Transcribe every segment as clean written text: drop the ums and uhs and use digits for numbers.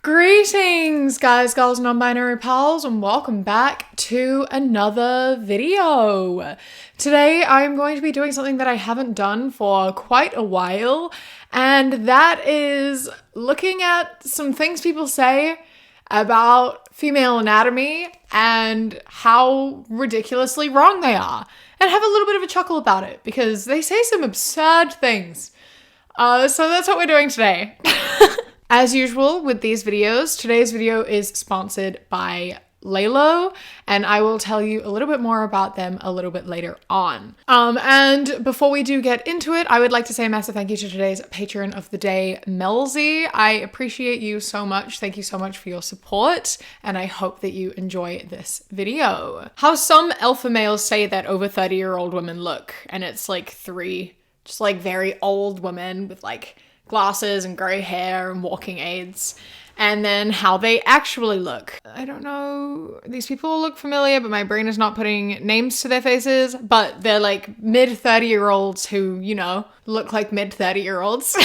Greetings, guys, girls, non-binary pals, and welcome back to another video. Today, I am going to be doing something that I haven't done for quite a while, and that is looking at some things people say about female anatomy and how ridiculously wrong they are, and have a little bit of a chuckle about it because they say some absurd things. So that's what we're doing today. As usual with these videos, today's video is sponsored by Lalo, and I will tell you a little bit more about them a little bit later on. And before we do get into it, I would like to say a massive thank you to today's patron of the day, Melzy. I appreciate you so much. Thank you so much for your support, and I hope that you enjoy this video. How some alpha males say that over 30-year-old women look, and it's like three, just like very old women with like glasses and grey hair and walking aids, and then how they actually look. I don't know, these people look familiar, but my brain is not putting names to their faces, but they're like mid-30-year-olds who, you know, look like mid-30-year-olds.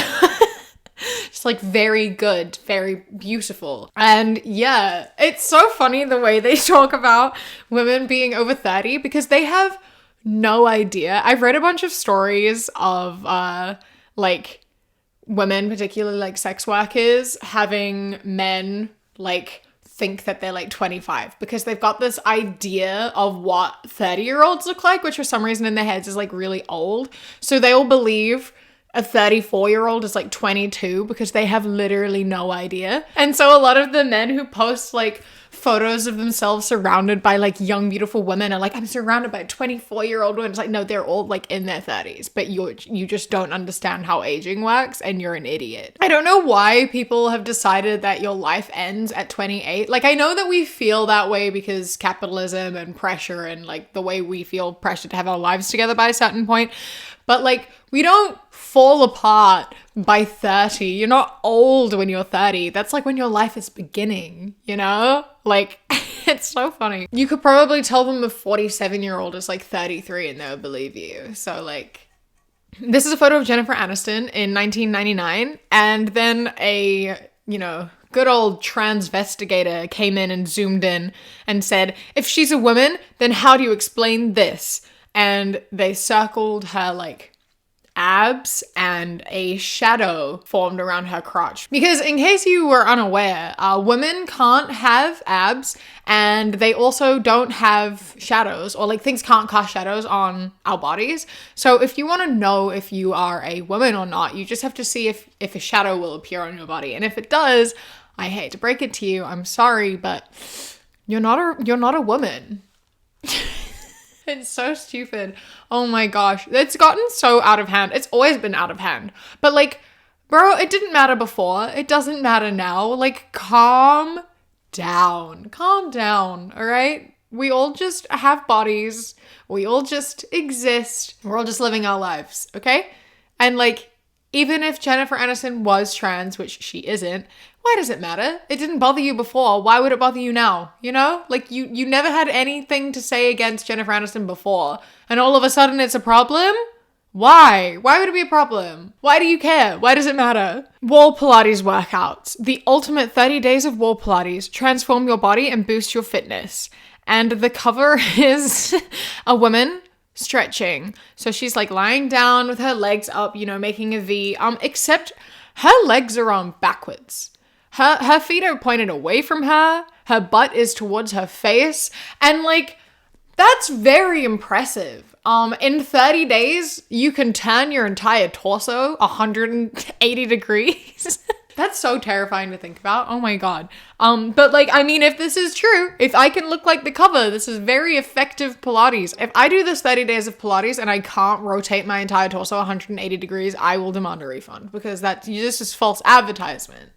Just like very good, very beautiful. And yeah, it's so funny the way they talk about women being over 30 because they have no idea. I've read a bunch of stories of like women, particularly like sex workers, having men like think that they're like 25 because they've got this idea of what 30-year-olds look like, which for some reason in their heads is like really old. So they all believe a 34-year-old is like 22 because they have literally no idea. And so a lot of the men who post like photos of themselves surrounded by like young, beautiful women are like, I'm surrounded by 24-year-old women. It's like, no, they're all like in their 30s, but you just don't understand how aging works and you're an idiot. I don't know why people have decided that your life ends at 28. Like, I know that we feel that way because capitalism and pressure and like the way we feel pressure to have our lives together by a certain point, but like we don't fall apart by 30. You're not old when you're 30. That's like when your life is beginning, you know? Like, it's so funny. You could probably tell them a 47-year-old is like 33 and they'll believe you. So like, this is a photo of Jennifer Aniston in 1999. And then a, you know, good old transvestigator came in and zoomed in and said, if she's a woman, then how do you explain this? And they circled her like abs and a shadow formed around her crotch. Because in case you were unaware, women can't have abs and they also don't have shadows, or like things can't cast shadows on our bodies. So if you want to know if you are a woman or not, you just have to see if a shadow will appear on your body. And if it does, I hate to break it to you, I'm sorry, but you're not a woman. It's so stupid. Oh my gosh. It's gotten so out of hand. It's always been out of hand. But like, bro, it didn't matter before. It doesn't matter now. Like, calm down. Calm down, all right? We all just have bodies. We all just exist. We're all just living our lives, okay? And like, even if Jennifer Aniston was trans, which she isn't, why does it matter? It didn't bother you before. Why would it bother you now? You know? Like, you never had anything to say against Jennifer Aniston before, and all of a sudden it's a problem? Why? Why would it be a problem? Why do you care? Why does it matter? Wall Pilates workouts. The ultimate 30 days of wall Pilates. Transform your body and boost your fitness. And the cover is a woman stretching. So she's like lying down with her legs up, you know, making a V, except her legs are on backwards. Her feet are pointed away from her. Her butt is towards her face. And like, that's very impressive. In 30 days, you can turn your entire torso 180 degrees. That's so terrifying to think about. Oh my God. But like, I mean, if this is true, if I can look like the cover, this is very effective Pilates. If I do this 30 days of Pilates and I can't rotate my entire torso 180 degrees, I will demand a refund because this is false advertisement.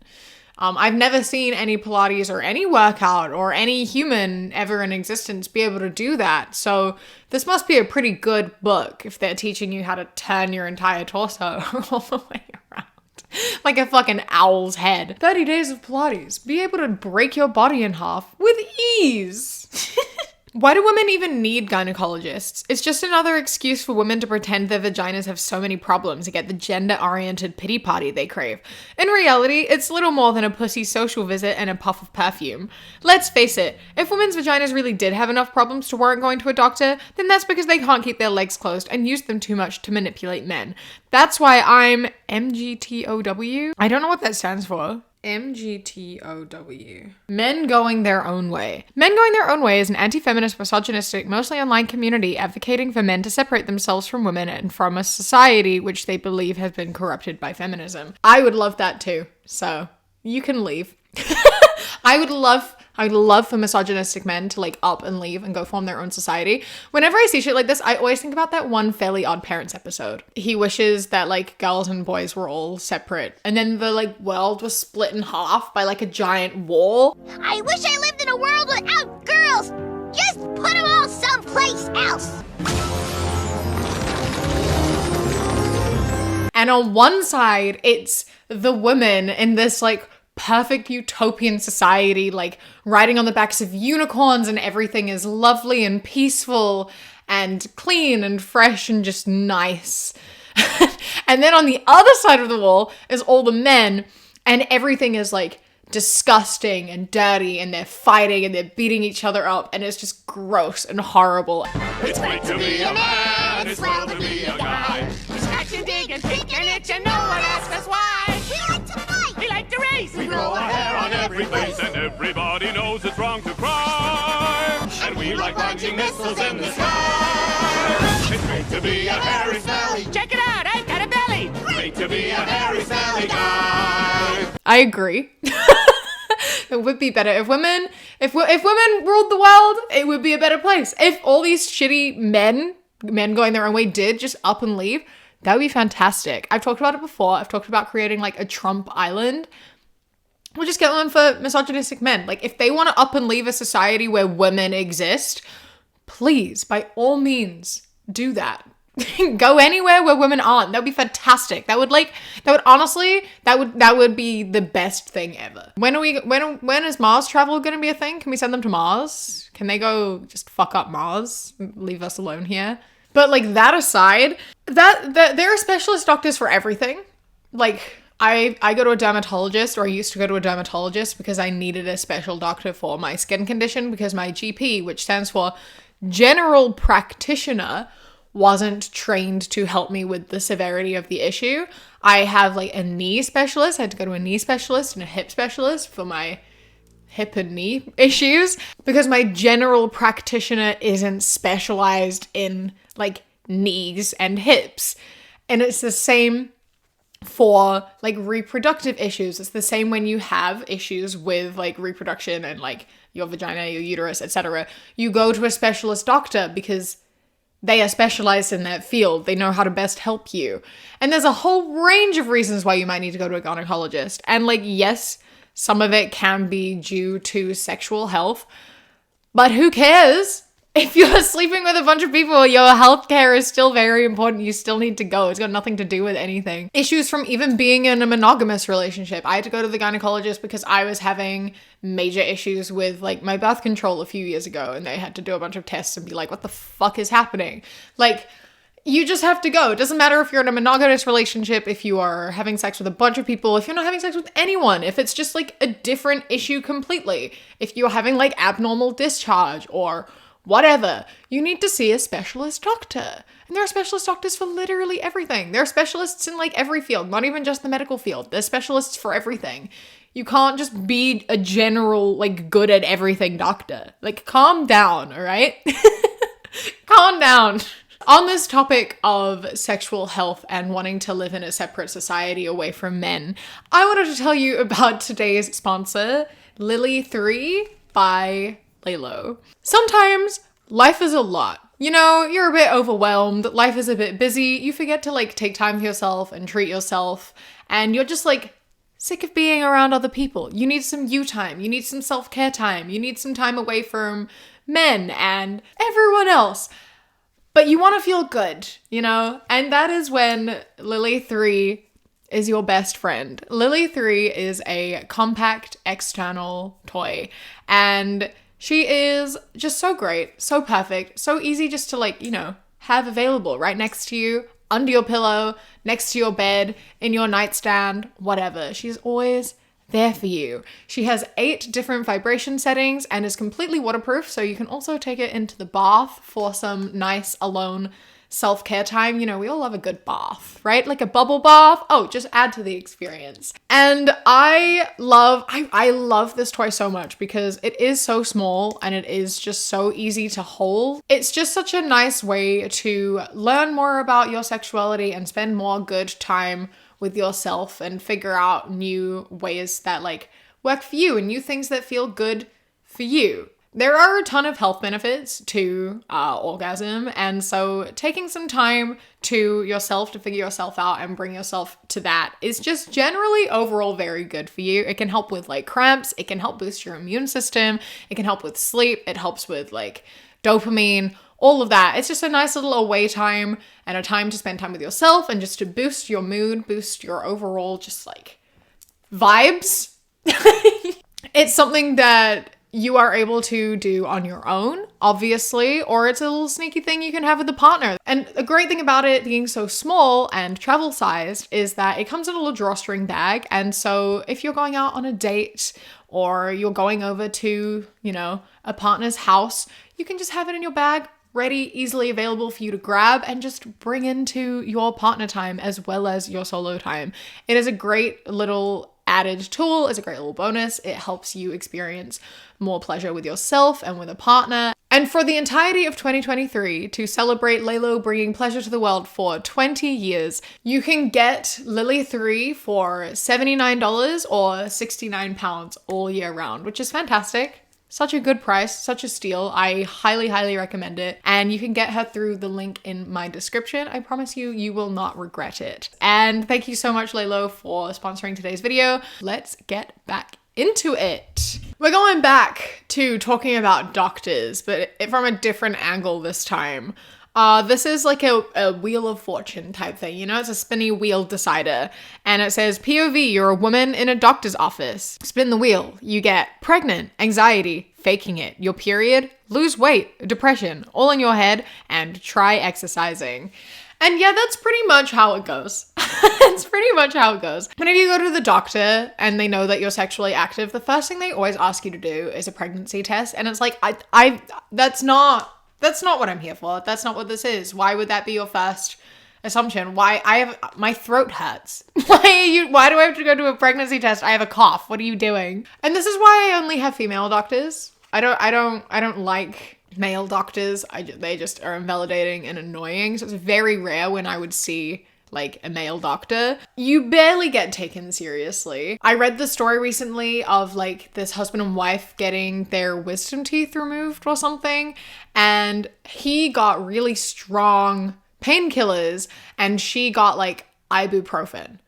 I've never seen any Pilates or any workout or any human ever in existence be able to do that. So this must be a pretty good book if they're teaching you how to turn your entire torso all the way around. Like a fucking owl's head. 30 days of Pilates. Be able to break your body in half with ease. Why do women even need gynecologists? It's just another excuse for women to pretend their vaginas have so many problems and get the gender-oriented pity party they crave. In reality, it's little more than a pussy social visit and a puff of perfume. Let's face it, if women's vaginas really did have enough problems to warrant going to a doctor, then that's because they can't keep their legs closed and use them too much to manipulate men. That's why I'm MGTOW. I don't know what that stands for. MGTOW. Men going their own way. Men going their own way is an anti-feminist, misogynistic, mostly online community advocating for men to separate themselves from women and from a society which they believe has been corrupted by feminism. I would love that too. So you can leave. I would love for misogynistic men to like up and leave and go form their own society. Whenever I see shit like this, I always think about that one Fairly Odd Parents episode. He wishes that like girls and boys were all separate, and then the like world was split in half by like a giant wall. I wish I lived in a world without girls. Just put them all someplace else. And on one side, it's the women in this like perfect utopian society, like riding on the backs of unicorns and everything is lovely and peaceful and clean and fresh and just nice. And then on the other side of the wall is all the men and everything is like disgusting and dirty and they're fighting and they're beating each other up and it's just gross and horrible. It's great to be a man, it's swell to be a guy. We scratch and dig and pick and itch and no one asks us why. We like to fight. We like to race. We grow our hair on every face and everybody knows it's wrong to cry. And we like launching missiles in the sky. It's great to be a hairy, smelly. Check it out, I've got a belly. Great To be a hairy, smelly guy. I agree. It would be better if women ruled the world, it would be a better place. If all these shitty men going their own way did just up and leave, that would be fantastic. I've talked about it before. I've talked about creating like a Trump island. We'll just get one for misogynistic men. Like if they want to up and leave a society where women exist, please, by all means, do that. Go anywhere where women aren't. That would be fantastic. That would be the best thing ever. When is Mars travel going to be a thing? Can we send them to Mars? Can they go just fuck up Mars? Leave us alone here? But like that aside, that there are specialist doctors for everything. Like I go to a dermatologist, or I used to go to a dermatologist because I needed a special doctor for my skin condition because my GP, which stands for general practitioner, wasn't trained to help me with the severity of the issue. I have like a knee specialist. I had to go to a knee specialist and a hip specialist for my hip and knee issues because my general practitioner isn't specialized in like knees and hips. And it's the same for like reproductive issues. It's the same when you have issues with like reproduction and like your vagina, your uterus, etc. You go to a specialist doctor because they are specialized in that field. They know how to best help you. And there's a whole range of reasons why you might need to go to a gynecologist. And like, yes, some of it can be due to sexual health, but who cares? If you're sleeping with a bunch of people, your healthcare is still very important. You still need to go. It's got nothing to do with anything. Issues from even being in a monogamous relationship. I had to go to the gynecologist because I was having major issues with like my birth control a few years ago, and they had to do a bunch of tests and be like, what the fuck is happening? Like, you just have to go. It doesn't matter if you're in a monogamous relationship, if you are having sex with a bunch of people, if you're not having sex with anyone, if it's just like a different issue completely, if you're having like abnormal discharge or whatever, you need to see a specialist doctor. And there are specialist doctors for literally everything. There are specialists in like every field, not even just the medical field. There's specialists for everything. You can't just be a general, like, good at everything doctor. Like, calm down, all right? Calm down. On this topic of sexual health and wanting to live in a separate society away from men, I wanted to tell you about today's sponsor, Lily 3 by Lalo. Sometimes life is a lot. You know, you're a bit overwhelmed, life is a bit busy, you forget to like take time for yourself and treat yourself, and you're just like sick of being around other people. You need some you time, you need some self-care time, you need some time away from men and everyone else. But you want to feel good, you know? And that is when Lily 3 is your best friend. Lily 3 is a compact external toy, and She is just so great, so perfect, so easy just to like, you know, have available right next to you, under your pillow, next to your bed, in your nightstand, whatever. She's always there for you. She has 8 different vibration settings and is completely waterproof, so you can also take it into the bath for some nice alone self-care time. You know, we all love a good bath, right? Like a bubble bath. Oh, just add to the experience. And I love this toy so much because it is so small and it is just so easy to hold. It's just such a nice way to learn more about your sexuality and spend more good time with yourself and figure out new ways that like work for you and new things that feel good for you. There are a ton of health benefits to orgasm, and so taking some time to yourself to figure yourself out and bring yourself to that is just generally overall very good for you. It can help with like cramps, it can help boost your immune system, it can help with sleep, it helps with like dopamine, all of that. It's just a nice little away time and a time to spend time with yourself and just to boost your mood, boost your overall just like vibes. It's something that you are able to do on your own, obviously, or it's a little sneaky thing you can have with a partner. And the great thing about it being so small and travel sized is that it comes in a little drawstring bag. And so if you're going out on a date or you're going over to, you know, a partner's house, you can just have it in your bag, ready, easily available for you to grab and just bring into your partner time as well as your solo time. It is a great little added tool, is a great little bonus. It helps you experience more pleasure with yourself and with a partner. And for the entirety of 2023, to celebrate Lelo bringing pleasure to the world for 20 years, you can get Lily 3 for $79 or £69 all year round, which is fantastic. Such a good price, such a steal. I highly, highly recommend it. And you can get her through the link in my description. I promise you, you will not regret it. And thank you so much, Lelo, for sponsoring today's video. Let's get back into it. We're going back to talking about doctors, but from a different angle this time. This is like a wheel of fortune type thing, you know, it's a spinny wheel decider. And it says, POV, you're a woman in a doctor's office. Spin the wheel. You get pregnant, anxiety, faking it, your period, lose weight, depression, all in your head, and try exercising. And yeah, that's pretty much how it goes. It's pretty much how it goes. Whenever you go to the doctor and they know that you're sexually active, the first thing they always ask you to do is a pregnancy test. And it's like, that's not what I'm here for. That's not what this is. Why would that be your first assumption? My throat hurts. Why do I have to go to a pregnancy test? I have a cough. What are you doing? And this is why I only have female doctors. I don't like male doctors. They just are invalidating and annoying. So it's very rare when I would see like a male doctor. You barely get taken seriously. I read the story recently of like this husband and wife getting their wisdom teeth removed or something, and he got really strong painkillers and she got like ibuprofen.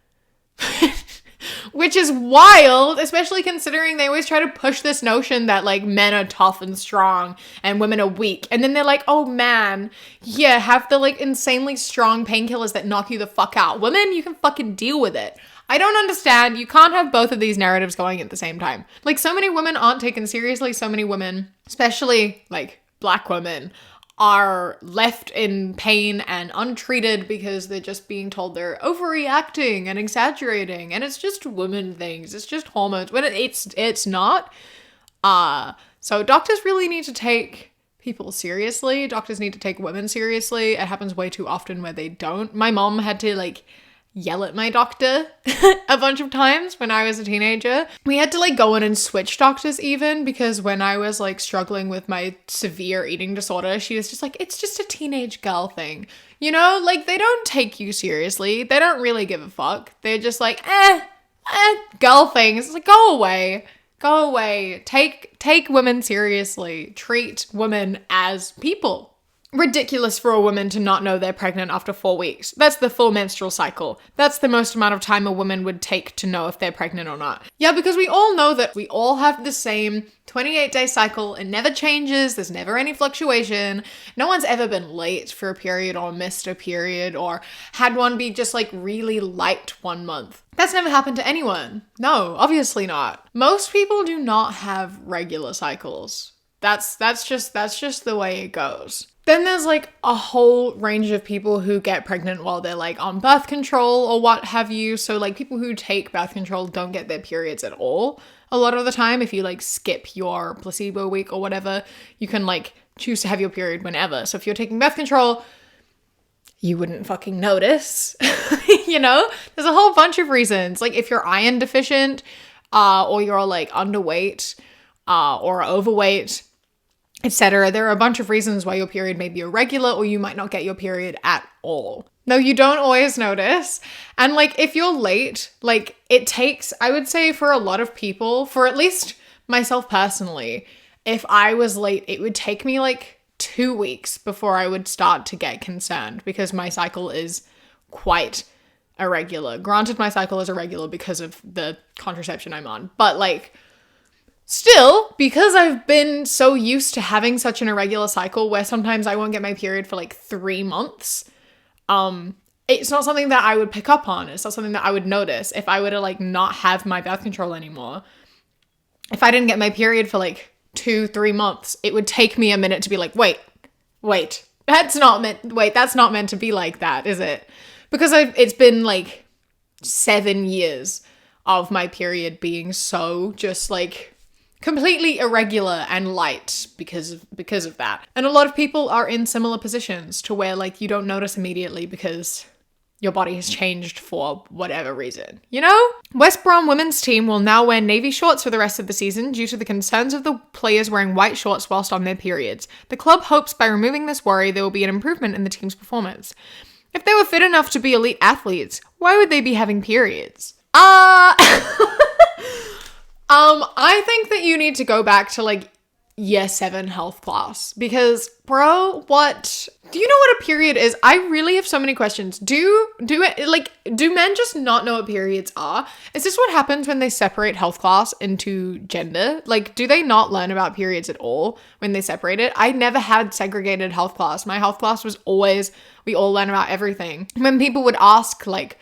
Which is wild, especially considering they always try to push this notion that like men are tough and strong and women are weak. And then they're like, oh man, yeah, have the like insanely strong painkillers that knock you the fuck out. Women, you can fucking deal with it. I don't understand. You can't have both of these narratives going at the same time. Like so many women aren't taken seriously. So many women, especially like Black women, are left in pain and untreated because they're just being told they're overreacting and exaggerating, and it's just women things. It's just hormones. When it's not. So doctors really need to take people seriously. Doctors need to take women seriously. It happens way too often where they don't. My mom had to like yell at my doctor a bunch of times when I was a teenager. We had to like go in and switch doctors even, because when I was like struggling with my severe eating disorder, she was just like, it's just a teenage girl thing. You know, like they don't take you seriously. They don't really give a fuck. They're just like, girl things. It's like, go away. Go away. Take women seriously. Treat women as people. Ridiculous for a woman to not know they're pregnant after 4 weeks. That's the full menstrual cycle. That's the most amount of time a woman would take to know if they're pregnant or not. Yeah, because we all know that we all have the same 28-day cycle. It never changes. There's never any fluctuation. No one's ever been late for a period or missed a period or had one be just like really light 1 month. That's never happened to anyone. No, obviously not. Most people do not have regular cycles. That's just the way it goes. Then there's like a whole range of people who get pregnant while they're like on birth control or what have you. So like people who take birth control don't get their periods at all. A lot of the time, if you like skip your placebo week or whatever, you can like choose to have your period whenever. So if you're taking birth control, you wouldn't fucking notice, you know? There's a whole bunch of reasons. Like if you're iron deficient, or you're like underweight, or overweight, etc. There are a bunch of reasons why your period may be irregular or you might not get your period at all. No, you don't always notice. And like if you're late, like it takes, I would say for a lot of people, for at least myself personally, if I was late, it would take me like 2 weeks before I would start to get concerned because my cycle is quite irregular. Granted, my cycle is irregular because of the contraception I'm on, but like still, because I've been so used to having such an irregular cycle where sometimes I won't get my period for like 3 months, it's not something that I would pick up on. It's not something that I would notice if I were to like not have my birth control anymore. If I didn't get my period for like 2-3 months, it would take me a minute to be like, wait, that's not meant to be like that, is it? Because it's been like 7 years of my period being so just like completely irregular and light because of that. And a lot of people are in similar positions to where like you don't notice immediately because your body has changed for whatever reason, you know? West Brom women's team will now wear navy shorts for the rest of the season due to the concerns of the players wearing white shorts whilst on their periods. The club hopes by removing this worry there will be an improvement in the team's performance. If they were fit enough to be elite athletes, why would they be having periods? I think that you need to go back to like year 7 health class because bro, do you know what a period is? I really have so many questions. Do men just not know what periods are? Is this what happens when they separate health class into gender? Like, do they not learn about periods at all when they separate it? I never had segregated health class. My health class was always, we all learn about everything. When people would ask like,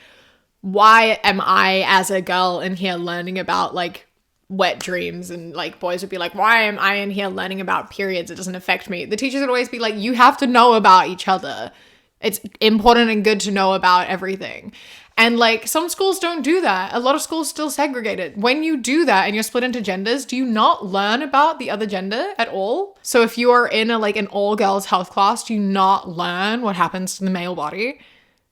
why am I as a girl in here learning about like wet dreams, and like boys would be like, why am I in here learning about periods? It doesn't affect me. The teachers would always be like, you have to know about each other. It's important and good to know about everything. And like some schools don't do that. A lot of schools still segregate it. When you do that and you're split into genders, do you not learn about the other gender at all? So if you are in an all girls health class, do you not learn what happens to the male body?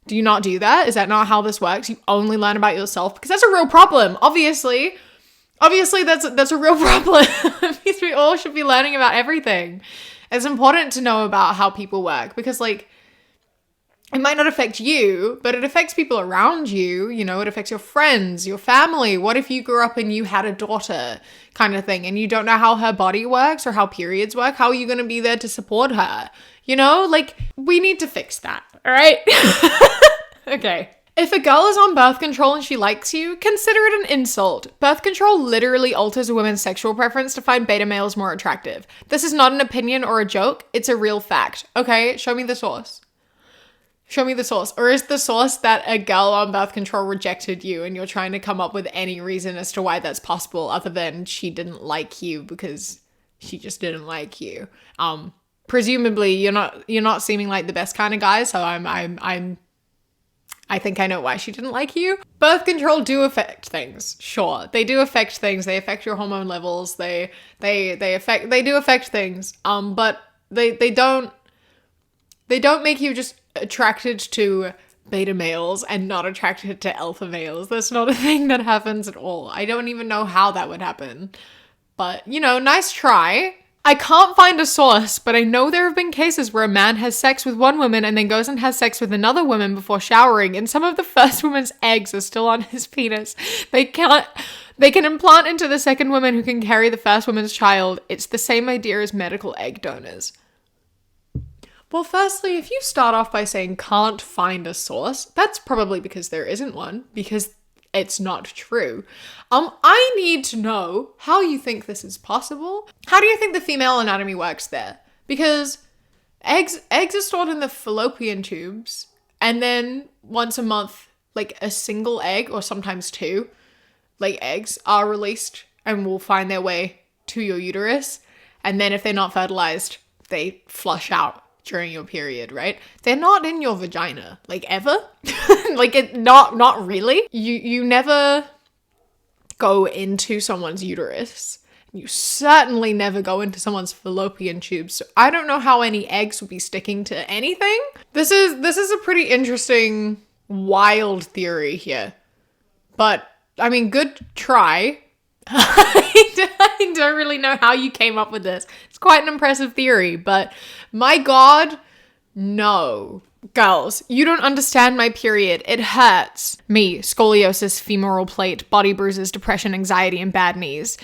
Do you not do that? Is that not how this works? You only learn about yourself? Because that's a real problem, obviously. Obviously, that's a real problem. Because we all should be learning about everything. It's important to know about how people work because, like, it might not affect you, but it affects people around you. You know, it affects your friends, your family. What if you grew up and you had a daughter kind of thing and you don't know how her body works or how periods work? How are you going to be there to support her? You know, like, we need to fix that, all right? Okay. If a girl is on birth control and she likes you, consider it an insult. Birth control literally alters a woman's sexual preference to find beta males more attractive. This is not an opinion or a joke. It's a real fact. Okay, show me the source. Show me the source. Or is the source that a girl on birth control rejected you and you're trying to come up with any reason as to why that's possible other than she didn't like you because she just didn't like you? Presumably you're not seeming like the best kind of guy, so I think I know why she didn't like you. Birth control do affect things. Sure. They do affect things. They affect your hormone levels. They do affect things. But they don't make you just attracted to beta males and not attracted to alpha males. That's not a thing that happens at all. I don't even know how that would happen. But, you know, nice try. I can't find a source, but I know there have been cases where a man has sex with one woman and then goes and has sex with another woman before showering, and some of the first woman's eggs are still on his penis. They can implant into the second woman who can carry the first woman's child. It's the same idea as medical egg donors. Well, firstly, if you start off by saying can't find a source, that's probably because there isn't one, because it's not true. I need to know how you think this is possible. How do you think the female anatomy works there? Because eggs are stored in the fallopian tubes, and then once a month, like a single egg, or sometimes 2, like eggs, are released and will find their way to your uterus. And then if they're not fertilized, they flush out during your period, right? They're not in your vagina, like ever. Not really. You never go into someone's uterus. You certainly never go into someone's fallopian tubes. So I don't know how any eggs would be sticking to anything. This is a pretty interesting, wild theory here. But I mean, good try. I don't really know how you came up with this. It's quite an impressive theory, but my God, no. Girls, you don't understand my period. It hurts. Me, scoliosis, femoral plate, body bruises, depression, anxiety, and bad knees.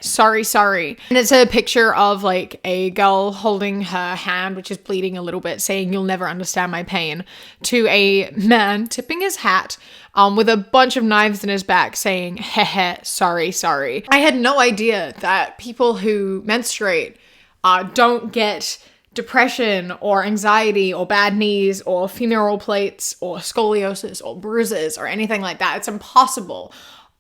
Sorry. And it's a picture of like a girl holding her hand, which is bleeding a little bit, saying, "You'll never understand my pain," to a man tipping his hat, with a bunch of knives in his back saying, sorry. I had no idea that people who menstruate, don't get depression or anxiety or bad knees or femoral plates or scoliosis or bruises or anything like that. It's impossible.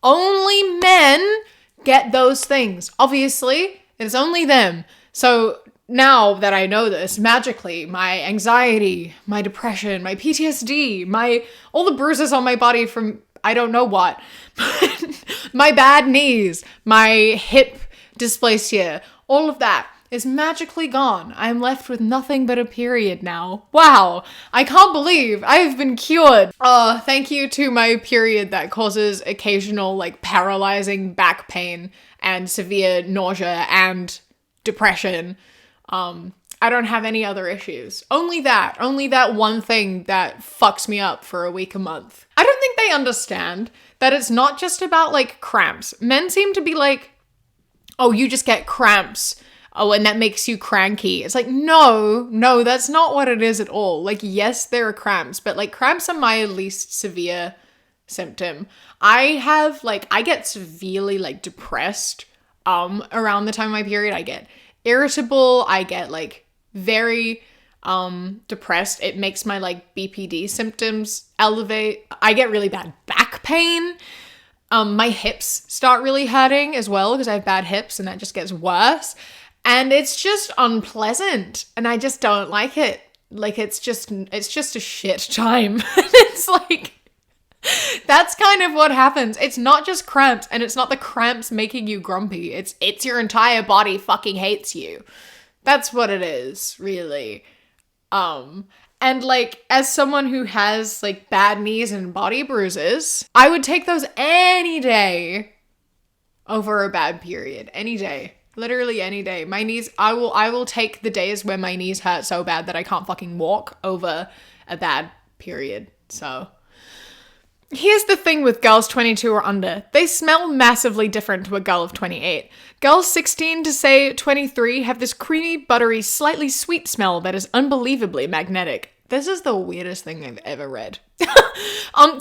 Only men get those things. Obviously, it's only them. So now that I know this, magically, my anxiety, my depression, my PTSD, all the bruises on my body from I don't know what, my bad knees, my hip dysplasia, all of that is magically gone. I'm left with nothing but a period now. Wow, I can't believe I've been cured. Thank you to my period that causes occasional like paralyzing back pain and severe nausea and depression. I don't have any other issues. Only that one thing that fucks me up for a week, a month. I don't think they understand that it's not just about like cramps. Men seem to be like, oh, you just get cramps. Oh, and that makes you cranky. It's like, no, that's not what it is at all. Like, yes, there are cramps, but like cramps are my least severe symptom. I get severely like depressed, around the time of my period. I get irritable. I get like very, depressed. It makes my like BPD symptoms elevate. I get really bad back pain. My hips start really hurting as well because I have bad hips and that just gets worse. And it's just unpleasant and I just don't like it. Like, it's just a shit time. It's like, that's kind of what happens. It's not just cramps and it's not the cramps making you grumpy. It's your entire body fucking hates you. That's what it is, really. And like, as someone who has like bad knees and body bruises, I would take those any day over a bad period. Any day. Literally any day. My knees, I will take the days where my knees hurt so bad that I can't fucking walk over a bad period. So here's the thing with girls 22 or under. They smell massively different to a girl of 28. Girls 16 to say 23 have this creamy, buttery, slightly sweet smell that is unbelievably magnetic. This is the weirdest thing I've ever read.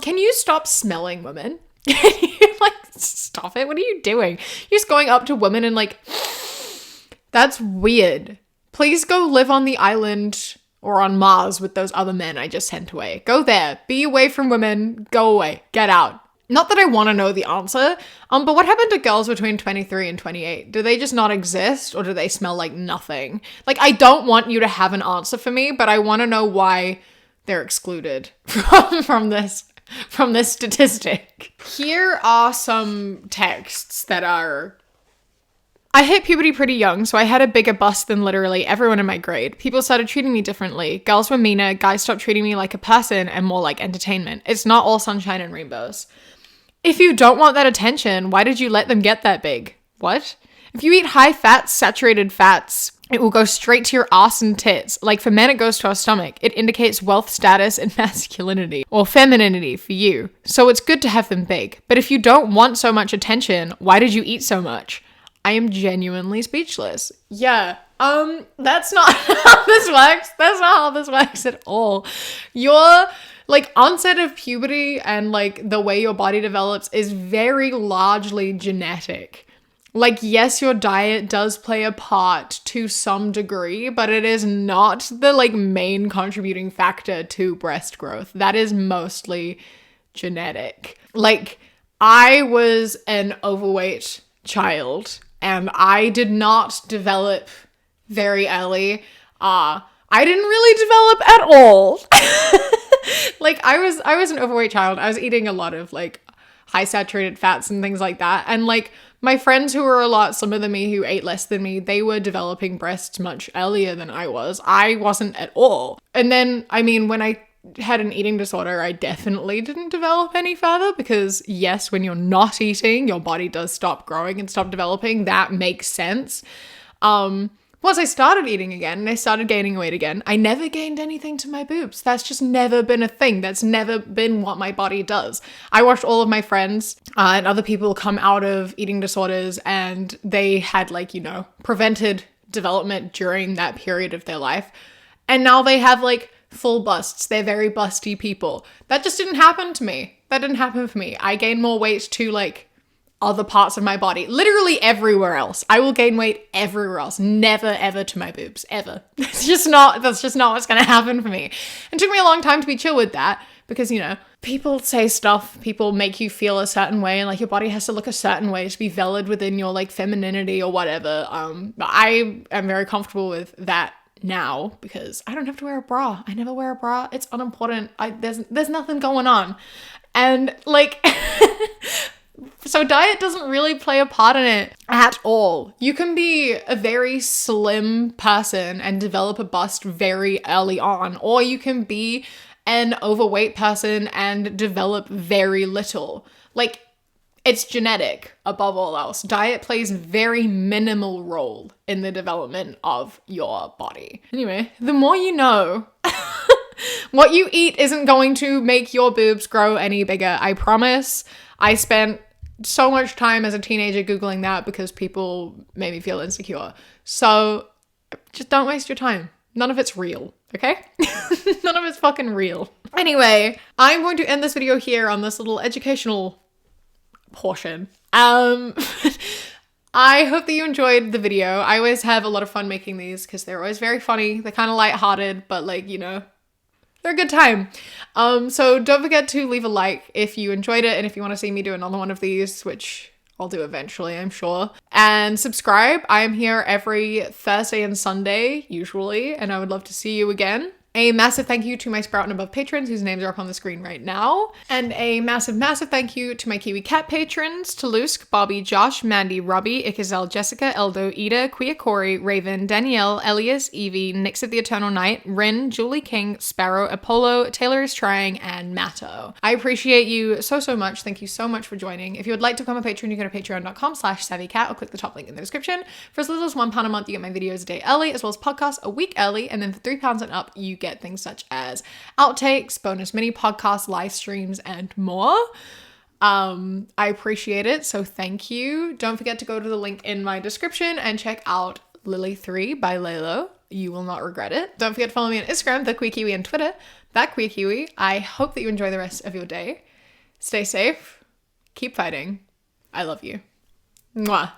Can you stop smelling women? Can you like stop it? What are you doing? You're just going up to women and like, that's weird. Please go live on the island or on Mars with those other men I just sent away. Go there. Be away from women. Go away. Get out. Not that I want to know the answer, but what happened to girls between 23 and 28? Do they just not exist or do they smell like nothing? Like, I don't want you to have an answer for me, but I want to know why they're excluded from this statistic. Here are some texts that are... I hit puberty pretty young, so I had a bigger bust than literally everyone in my grade. People started treating me differently. Girls were meaner, guys stopped treating me like a person and more like entertainment. It's not all sunshine and rainbows. If you don't want that attention, why did you let them get that big? What? If you eat high fat, saturated fats, it will go straight to your ass and tits. Like for men, it goes to our stomach. It indicates wealth status and masculinity or femininity for you. So it's good to have them big. But if you don't want so much attention, why did you eat so much? I am genuinely speechless. Yeah, that's not how this works. That's not how this works at all. Your like onset of puberty and like the way your body develops is very largely genetic. Like, yes, your diet does play a part to some degree, but it is not the like main contributing factor to breast growth. That is mostly genetic. Like, I was an overweight child and I did not develop very early. I didn't really develop at all. Like I was an overweight child. I was eating a lot of like high saturated fats and things like that. And like my friends who were a lot slimmer than me, who ate less than me, they were developing breasts much earlier than I was. I wasn't at all. And then, I mean, when I had an eating disorder, I definitely didn't develop any further because yes, when you're not eating, your body does stop growing and stop developing. That makes sense. Once I started eating again and I started gaining weight again, I never gained anything to my boobs. That's just never been a thing. That's never been what my body does. I watched all of my friends and other people come out of eating disorders and they had like, you know, prevented development during that period of their life. And now they have like full busts. They're very busty people. That just didn't happen to me. That didn't happen for me. I gained more weight to like other parts of my body, literally everywhere else. I will gain weight everywhere else, never ever to my boobs, ever. That's just not what's gonna happen for me. And it took me a long time to be chill with that because, you know, people say stuff, people make you feel a certain way and like your body has to look a certain way to be valid within your like femininity or whatever. But I am very comfortable with that now because I don't have to wear a bra. I never wear a bra. It's unimportant. There's nothing going on. And like so diet doesn't really play a part in it at all. You can be a very slim person and develop a bust very early on, or you can be an overweight person and develop very little. Like, it's genetic above all else. Diet plays a very minimal role in the development of your body. Anyway, the more you know. What you eat isn't going to make your boobs grow any bigger, I promise. I spent so much time as a teenager Googling that because people made me feel insecure. So just don't waste your time. None of it's real, okay? None of it's fucking real. Anyway, I'm going to end this video here on this little educational portion. I hope that you enjoyed the video. I always have a lot of fun making these because they're always very funny. They're kind of lighthearted, but like, you know, they're a good time. So don't forget to leave a like if you enjoyed it and if you want to see me do another one of these, which I'll do eventually, I'm sure. And subscribe. I am here every Thursday and Sunday, usually, and I would love to see you again. A massive thank you to my Sprout and Above patrons whose names are up on the screen right now. And a massive, massive thank you to my Kiwi Cat patrons, Toulousk, Bobby, Josh, Mandy, Robbie, Ikazel, Jessica, Eldo, Ida, Queer Corey, Raven, Danielle, Elias, Evie, Nix of the Eternal Night, Rin, Julie King, Sparrow, Apollo, Taylor is Trying, and Matto. I appreciate you so, so much. Thank you so much for joining. If you would like to become a patron, you can go to patreon.com/savvycat or click the top link in the description. For as little as £1 a month, you get my videos a day early, as well as podcasts a week early. And then for £3 and up, you get things such as outtakes, bonus mini podcasts, live streams, and more. I appreciate it, so thank you. Don't forget to go to the link in my description and check out Lily 3 by Lalo. You will not regret it. Don't forget to follow me on Instagram, The Queer Kiwi, and Twitter, That Queer Kiwi. I hope that you enjoy the rest of your day. Stay safe. Keep fighting. I love you. Mwah.